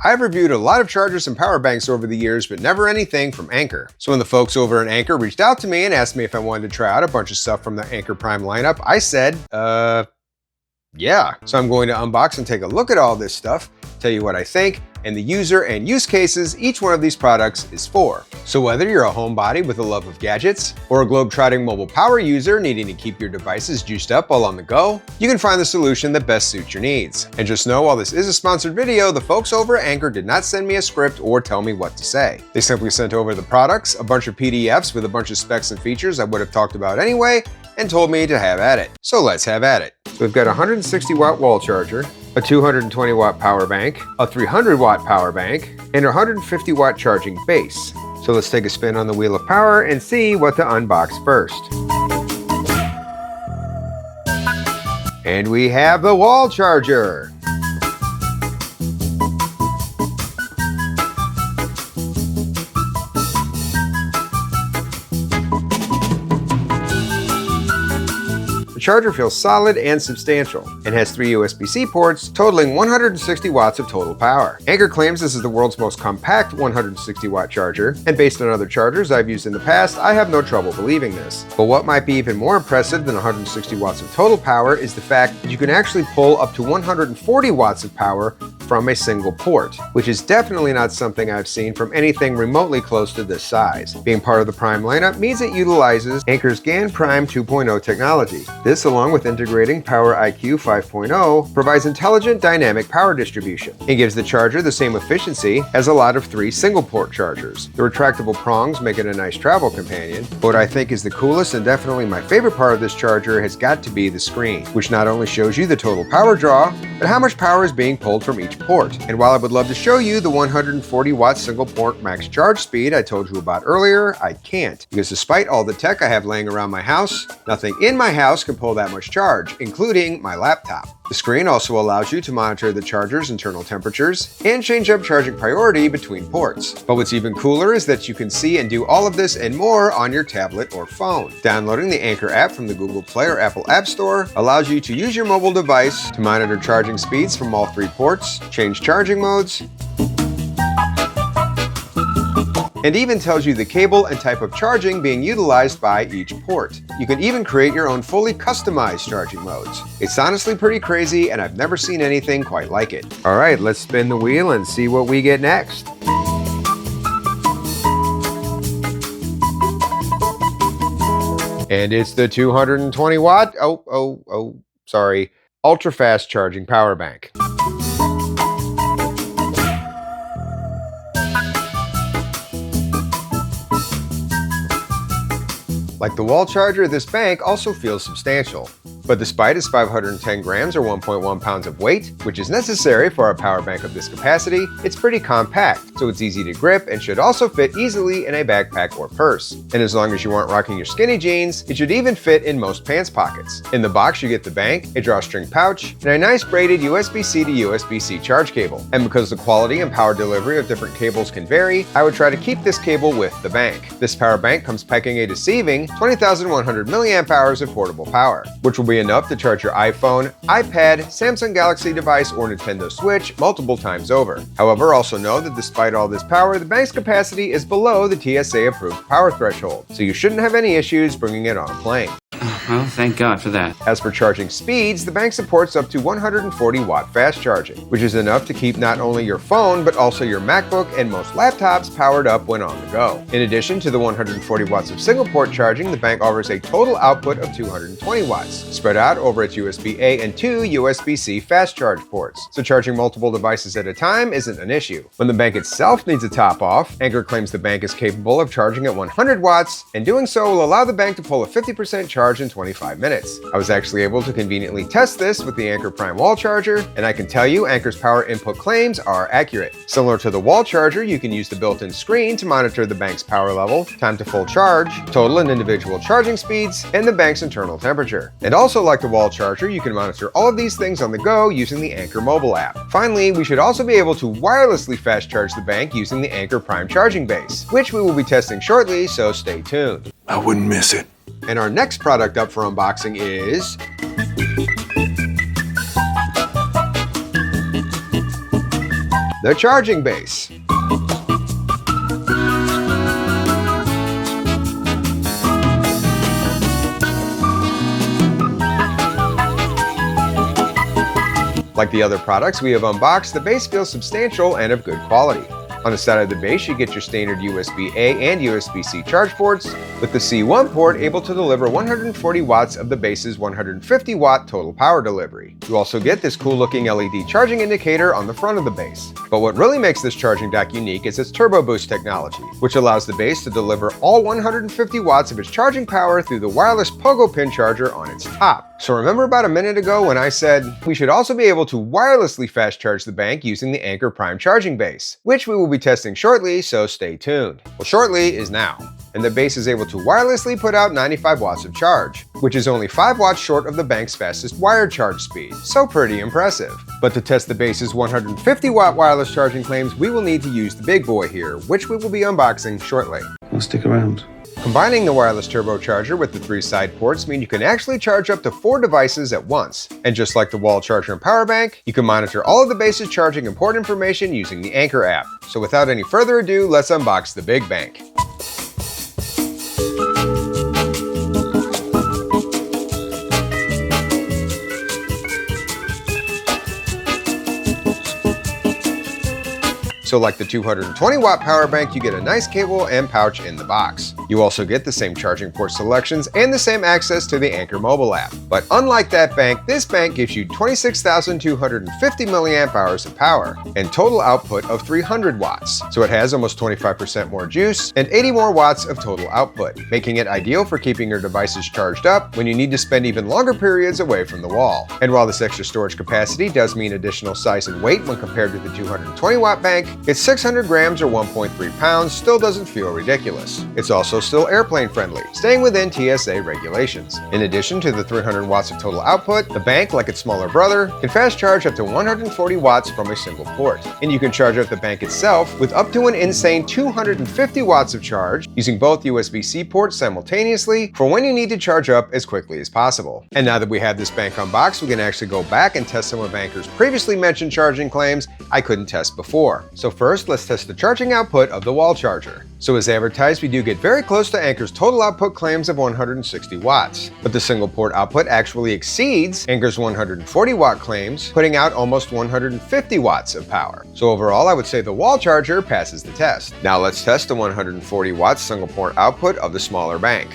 I've reviewed a lot of chargers and power banks over the years, but never anything from Anker. So when the folks over at Anker reached out to me and asked me if I wanted to try out a bunch of stuff from the Anker Prime lineup, I said, yeah. So I'm going to unbox and take a look at all this stuff, tell you what I think, and the user and use cases each one of these products is for. So whether you're a homebody with a love of gadgets, or a globe-trotting mobile power user needing to keep your devices juiced up while on the go, you can find the solution that best suits your needs. And just know, while this is a sponsored video, the folks over at Anker did not send me a script or tell me what to say. They simply sent over the products, a bunch of PDFs with a bunch of specs and features I would have talked about anyway, and told me to have at it. So let's have at it. So we've got a 160 watt wall charger, a 220 watt power bank, a 300 watt power bank, and a 150 watt charging base. So let's take a spin on the wheel of power and see what to unbox first. And we have the wall charger. The charger feels solid and substantial, and has 3 USB-C ports, totaling 160 watts of total power. Anker claims this is the world's most compact 160 watt charger, and based on other chargers I've used in the past, I have no trouble believing this. But what might be even more impressive than 160 watts of total power is the fact that you can actually pull up to 140 watts of power from a single port, which is definitely not something I've seen from anything remotely close to this size. Being part of the Prime lineup means it utilizes Anker's GAN Prime 2.0 technology. This, along with integrating Power IQ 5.0, provides intelligent dynamic power distribution. It gives the charger the same efficiency as a lot of 3 single-port chargers. The retractable prongs make it a nice travel companion, but what I think is the coolest and definitely my favorite part of this charger has got to be the screen, which not only shows you the total power draw, but how much power is being pulled from each port. And while I would love to show you the 140 watt single-port max charge speed I told you about earlier, I can't, because despite all the tech I have laying around my house, nothing in my house can pull that much charge, including my laptop. The screen also allows you to monitor the charger's internal temperatures and change up charging priority between ports. But what's even cooler is that you can see and do all of this and more on your tablet or phone. Downloading the Anker app from the Google Play or Apple App Store allows you to use your mobile device to monitor charging speeds from all 3 ports, change charging modes, and even tells you the cable and type of charging being utilized by each port. You can even create your own fully customized charging modes. It's honestly pretty crazy, and I've never seen anything quite like it. All right, let's spin the wheel and see what we get next. And it's the 220 watt, ultra fast charging power bank. Like the wall charger, this bank also feels substantial. But despite its 510 grams or 1.1 pounds of weight, which is necessary for a power bank of this capacity, it's pretty compact, so it's easy to grip and should also fit easily in a backpack or purse. And as long as you aren't rocking your skinny jeans, it should even fit in most pants pockets. In the box, you get the bank, a drawstring pouch, and a nice braided USB-C to USB-C charge cable. And because the quality and power delivery of different cables can vary, I would try to keep this cable with the bank. This power bank comes packing a deceiving 20,100 milliamp hours of portable power, which will be enough to charge your iPhone, iPad, Samsung Galaxy device, or Nintendo Switch multiple times over. However, also know that despite all this power, the bank's capacity is below the TSA approved power threshold, so you shouldn't have any issues bringing it on a plane. Well, thank God for that. As for charging speeds, the bank supports up to 140 watt fast charging, which is enough to keep not only your phone, but also your MacBook and most laptops powered up when on the go. In addition to the 140 watts of single port charging, the bank offers a total output of 220 watts, spread out over its USB-A and 2 USB-C fast charge ports, so charging multiple devices at a time isn't an issue. When the bank itself needs a top off, Anker claims the bank is capable of charging at 100 watts, and doing so will allow the bank to pull a 50% charge in 25 minutes. I was actually able to conveniently test this with the Anker Prime wall charger, and I can tell you Anker's power input claims are accurate. Similar to the wall charger, you can use the built-in screen to monitor the bank's power level, time to full charge, total and individual charging speeds, and the bank's internal temperature. And also like the wall charger, you can monitor all of these things on the go using the Anker mobile app. Finally, we should also be able to wirelessly fast charge the bank using the Anker Prime charging base, which we will be testing shortly, so stay tuned. I wouldn't miss it. And our next product up for unboxing is the charging base. Like the other products we have unboxed, the base feels substantial and of good quality. On the side of the base, you get your standard USB-A and USB-C charge ports, with the C1 port able to deliver 140 watts of the base's 150 watt total power delivery. You also get this cool looking LED charging indicator on the front of the base. But what really makes this charging dock unique is its turbo boost technology, which allows the base to deliver all 150 watts of its charging power through the wireless pogo pin charger on its top. So remember about a minute ago when I said we should also be able to wirelessly fast charge the bank using the Anker Prime charging base, which we will be testing shortly, so stay tuned. Well, shortly is now, and the base is able to wirelessly put out 95 watts of charge, which is only 5 watts short of the bank's fastest wired charge speed, so pretty impressive. But to test the base's 150 watt wireless charging claims, we will need to use the big boy here, which we will be unboxing shortly. Well, stick around. Combining the wireless turbocharger with the 3 side ports mean you can actually charge up to 4 devices at once. And just like the wall charger and power bank, you can monitor all of the base's charging and port information using the Anker app. So without any further ado, let's unbox the big bank. So like the 220 watt power bank, you get a nice cable and pouch in the box. You also get the same charging port selections and the same access to the Anker mobile app. But unlike that bank, this bank gives you 26,250 milliamp hours of power and total output of 300 watts. So it has almost 25% more juice and 80 more watts of total output, making it ideal for keeping your devices charged up when you need to spend even longer periods away from the wall. And while this extra storage capacity does mean additional size and weight when compared to the 220 watt bank, its 600 grams or 1.3 pounds still doesn't feel ridiculous. It's also still airplane friendly, staying within TSA regulations. In addition to the 300 watts of total output, the bank, like its smaller brother, can fast charge up to 140 watts from a single port. And you can charge up the bank itself with up to an insane 250 watts of charge using both USB-C ports simultaneously for when you need to charge up as quickly as possible. And now that we have this bank unboxed, we can actually go back and test some of Anker's previously mentioned charging claims I couldn't test before. So first, let's test the charging output of the wall charger. So as advertised, we do get very close to Anker's total output claims of 160 watts, but the single port output actually exceeds Anker's 140 watt claims, putting out almost 150 watts of power. So overall, I would say the wall charger passes the test. Now let's test the 140 watts single port output of the smaller bank.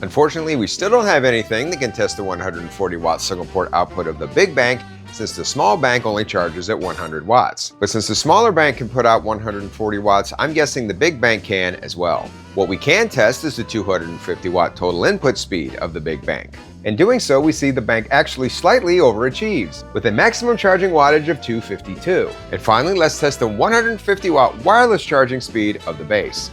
Unfortunately, we still don't have anything that can test the 140 watt single port output of the big bank, since the small bank only charges at 100 watts. But since the smaller bank can put out 140 watts, I'm guessing the big bank can as well. What we can test is the 250 watt total input speed of the big bank. In doing so, we see the bank actually slightly overachieves, with a maximum charging wattage of 252. And finally, let's test the 150 watt wireless charging speed of the base.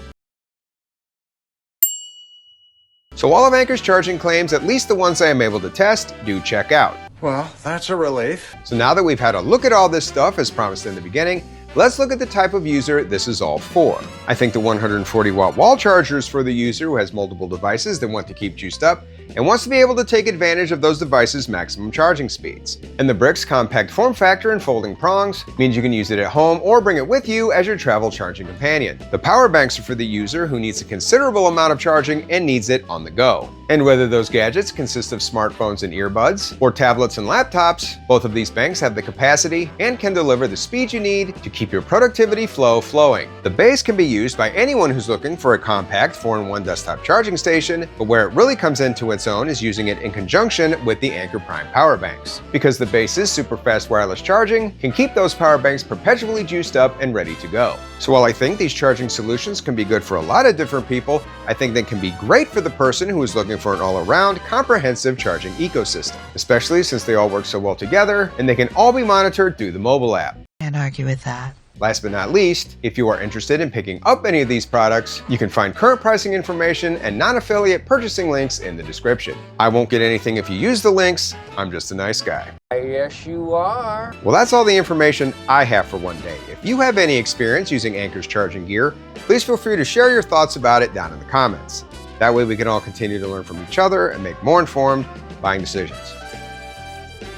So all of Anker's charging claims, at least the ones I am able to test, do check out. Well, that's a relief. So now that we've had a look at all this stuff as promised in the beginning, let's look at the type of user this is all for. I think the 140 watt wall charger is for the user who has multiple devices that want to keep juiced up and wants to be able to take advantage of those devices' maximum charging speeds. And the brick's compact form factor and folding prongs means you can use it at home or bring it with you as your travel charging companion. The power banks are for the user who needs a considerable amount of charging and needs it on the go. And whether those gadgets consist of smartphones and earbuds, or tablets and laptops, both of these banks have the capacity and can deliver the speed you need to keep your productivity flow flowing. The base can be used by anyone who's looking for a compact 4-in-1 desktop charging station, but where it really comes into its own is using it in conjunction with the Anker Prime power banks. Because the base's super fast wireless charging can keep those power banks perpetually juiced up and ready to go. So while I think these charging solutions can be good for a lot of different people, I think they can be great for the person who is looking for an all-around, comprehensive charging ecosystem, especially since they all work so well together and they can all be monitored through the mobile app. Can't argue with that. Last but not least, if you are interested in picking up any of these products, you can find current pricing information and non-affiliate purchasing links in the description. I won't get anything if you use the links, I'm just a nice guy. Yes, you are. Well, that's all the information I have for one day. If you have any experience using Anker's charging gear, please feel free to share your thoughts about it down in the comments. That way we can all continue to learn from each other and make more informed buying decisions.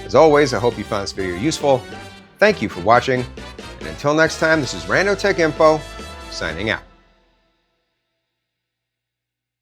As always, I hope you found this video useful. Thank you for watching, and until next time, this is Rando Tech Info, signing out.